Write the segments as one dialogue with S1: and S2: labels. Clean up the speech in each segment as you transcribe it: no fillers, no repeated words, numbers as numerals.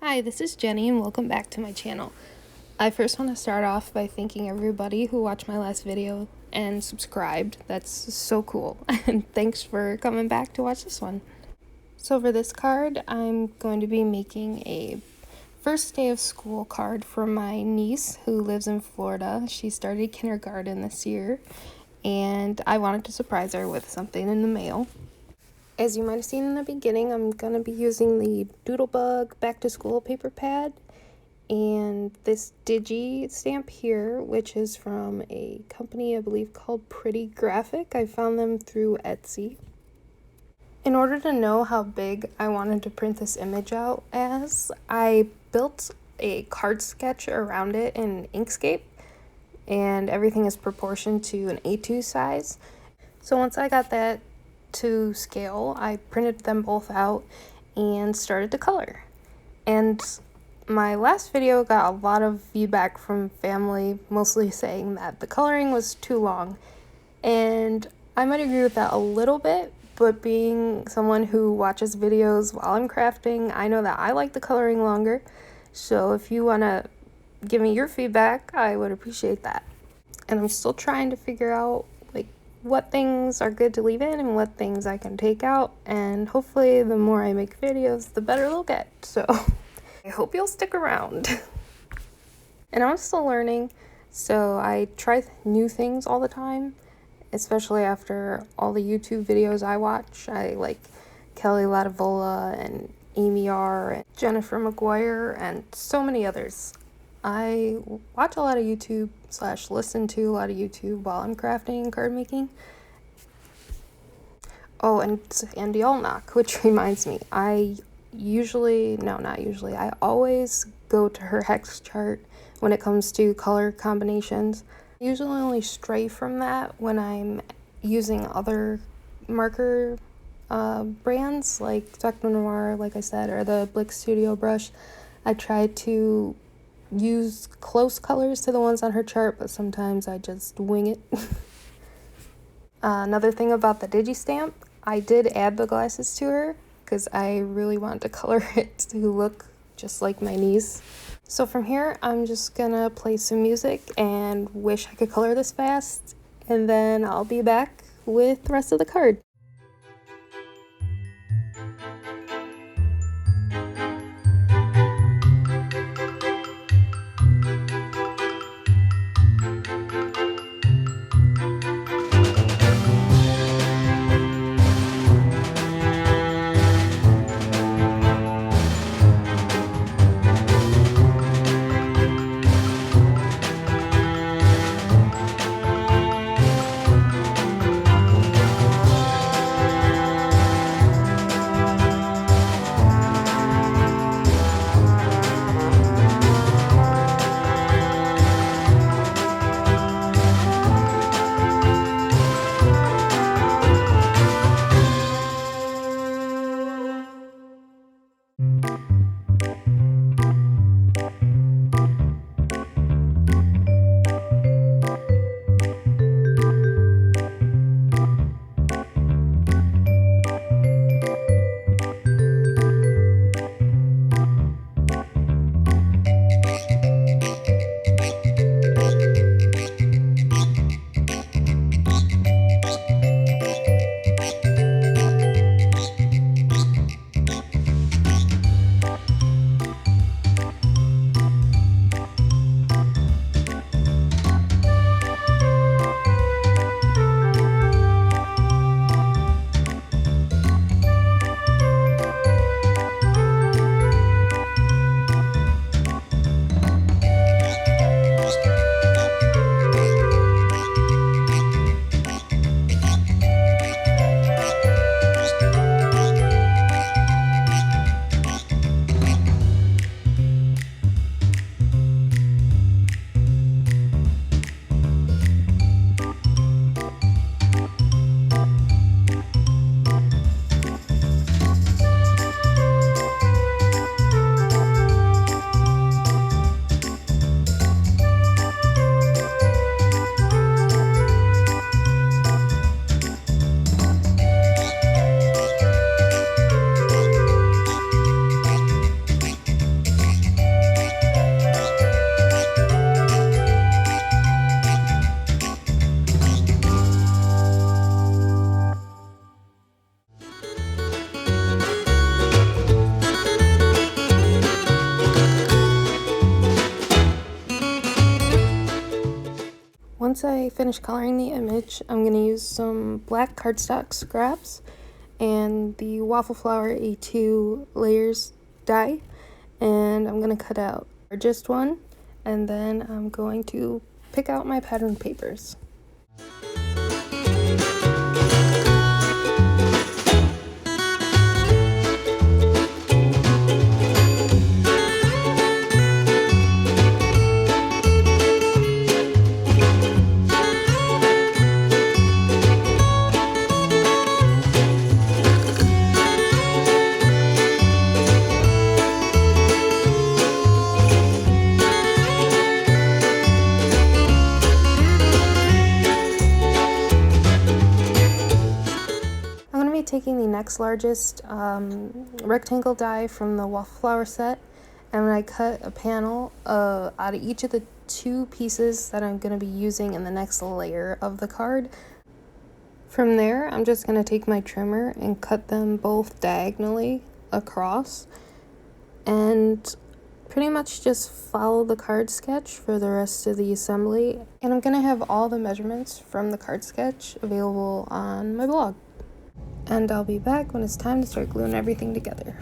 S1: Hi, this is Jenny and welcome back to my channel. I first want to start off by thanking everybody who watched my last video and subscribed. That's so cool. And thanks for coming back to watch this one. So for this card, I'm going to be making a first day of school card for my niece who lives in Florida. She started kindergarten this year and I wanted to surprise her with something in the mail. As you might have seen in the beginning, I'm going to be using the Doodlebug back to school paper pad and this digi stamp here, which is from a company I believe called Pretty Graphic. I found them through Etsy. In order to know how big I wanted to print this image out as, I built a card sketch around it in Inkscape, and everything is proportioned to an A2 size. So once I got that to scale, I printed them both out and started to color. And my last video got a lot of feedback from family, mostly saying that the coloring was too long. And I might agree with that a little bit, but being someone who watches videos while I'm crafting, I know that I like the coloring longer. So if you want to give me your feedback, I would appreciate that. And I'm still trying to figure out what things are good to leave in and what things I can take out, and hopefully the more I make videos, the better they'll get. So I hope you'll stick around. And I'm still learning, so I try new things all the time, especially after all the YouTube videos I watch. I like Kelly Lativola and Amy R. and Jennifer McGuire and so many others. I watch a lot of YouTube / listen to a lot of YouTube while I'm crafting and card making. Oh, and Andy Allnock, which reminds me, I always go to her hex chart when it comes to color combinations. I usually only stray from that when I'm using other marker brands like Techno Noir, like I said, or the Blick Studio brush. I try to use close colors to the ones on her chart, but sometimes I just wing it. Another thing about the digi-stamp, I did add the glasses to her because I really wanted to color it to look just like my niece. So from here, I'm just gonna play some music and wish I could color this fast, and then I'll be back with the rest of the card. once I finish coloring the image, I'm going to use some black cardstock scraps and the Waffle Flower A2 layers die, and I'm going to cut out the largest one, and then I'm going to pick out my pattern papers. Taking the next largest rectangle die from the Waffle Flower set, and when I cut a panel out of each of the 2 pieces that I'm going to be using in the next layer of the card. From there, I'm just going to take my trimmer and cut them both diagonally across, and pretty much just follow the card sketch for the rest of the assembly. And I'm going to have all the measurements from the card sketch available on my blog. And I'll be back when it's time to start gluing everything together.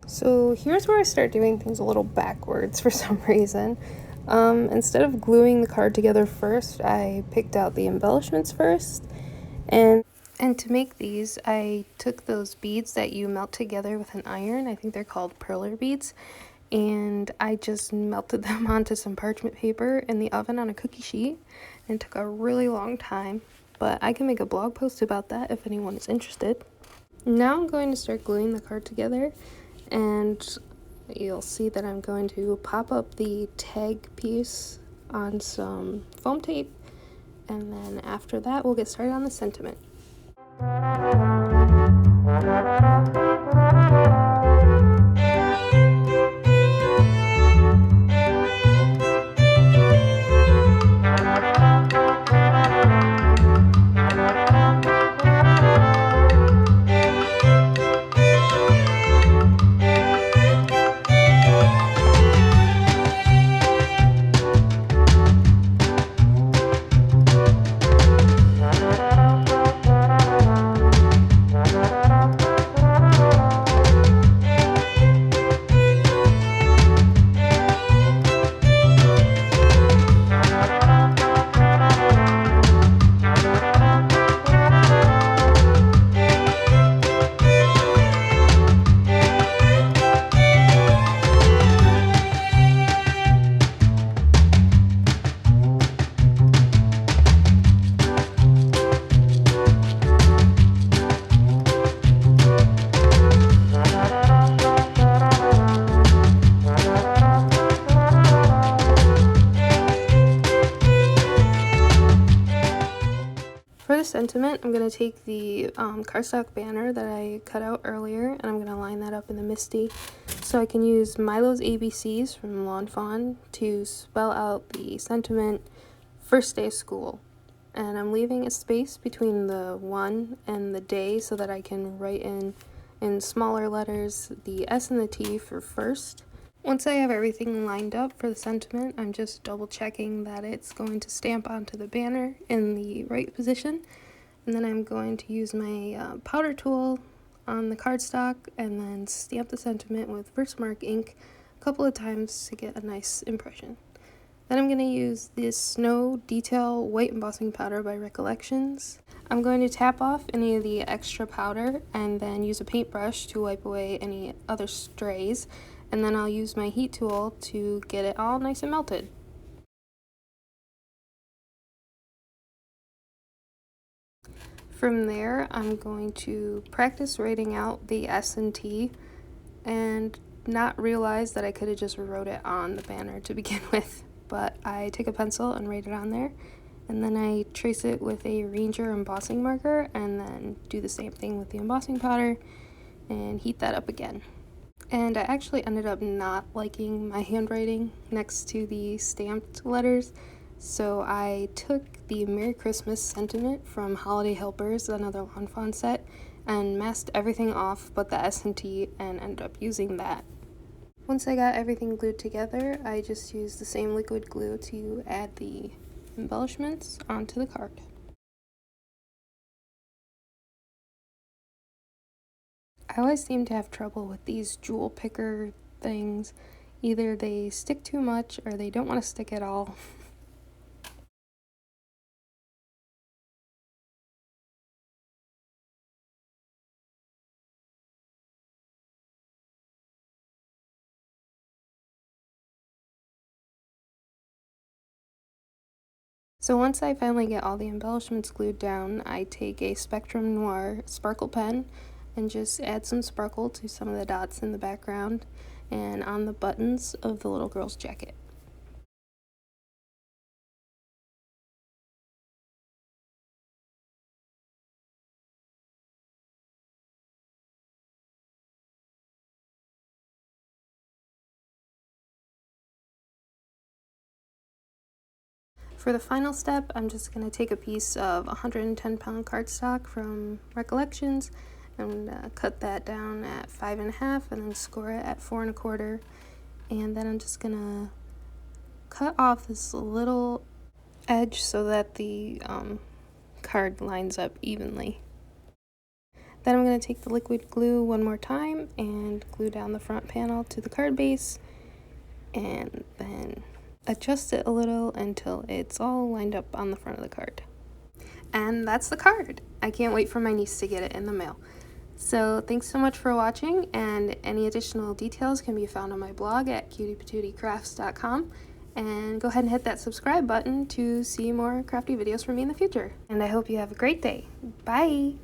S1: So here's where I start doing things a little backwards for some reason. Instead of gluing the card together first, I picked out the embellishments first. And to make these, I took those beads that you melt together with an iron. I think they're called perler beads. And I just melted them onto some parchment paper in the oven on a cookie sheet. And it took a really long time, but I can make a blog post about that if anyone is interested. Now I'm going to start gluing the card together, and you'll see that I'm going to pop up the tag piece on some foam tape, and then after that we'll get started on the sentiment. sentiment, I'm going to take the cardstock banner that I cut out earlier, and I'm going to line that up in the MISTI so I can use Milo's ABCs from Lawn Fawn to spell out the sentiment first day of school. And I'm leaving a space between the 1 and the day so that I can write in smaller letters the S and the T for first. Once I have everything lined up for the sentiment, I'm just double checking that it's going to stamp onto the banner in the right position. And then I'm going to use my powder tool on the cardstock and then stamp the sentiment with Versamark ink a couple of times to get a nice impression. Then I'm going to use this Snow Detail White Embossing Powder by Recollections. I'm going to tap off any of the extra powder and then use a paintbrush to wipe away any other strays, and then I'll use my heat tool to get it all nice and melted. From there, I'm going to practice writing out the S and T and not realize that I could have just wrote it on the banner to begin with. But I take a pencil and write it on there, and then I trace it with a Ranger embossing marker, and then do the same thing with the embossing powder and heat that up again. And I actually ended up not liking my handwriting next to the stamped letters, so I took the Merry Christmas sentiment from Holiday Helpers, another Lawn Fawn set, and masked everything off but the S and T and ended up using that. Once I got everything glued together, I just used the same liquid glue to add the embellishments onto the card. I always seem to have trouble with these jewel picker things. Either they stick too much or they don't want to stick at all. So once I finally get all the embellishments glued down, I take a Spectrum Noir sparkle pen and just add some sparkle to some of the dots in the background and on the buttons of the little girl's jacket. For the final step, I'm just going to take a piece of 110-pound cardstock from Recollections and cut that down at 5 1/2 and then score it at 4 1/4. And then I'm just going to cut off this little edge so that the card lines up evenly. Then I'm going to take the liquid glue one more time and glue down the front panel to the card base, and then adjust it a little until it's all lined up on the front of the card. And that's the card. I can't wait for my niece to get it in the mail. So thanks so much for watching, and any additional details can be found on my blog at cutiepatootiecrafts.com. And go ahead and hit that subscribe button to see more crafty videos from me in the future. And I hope you have a great day. Bye!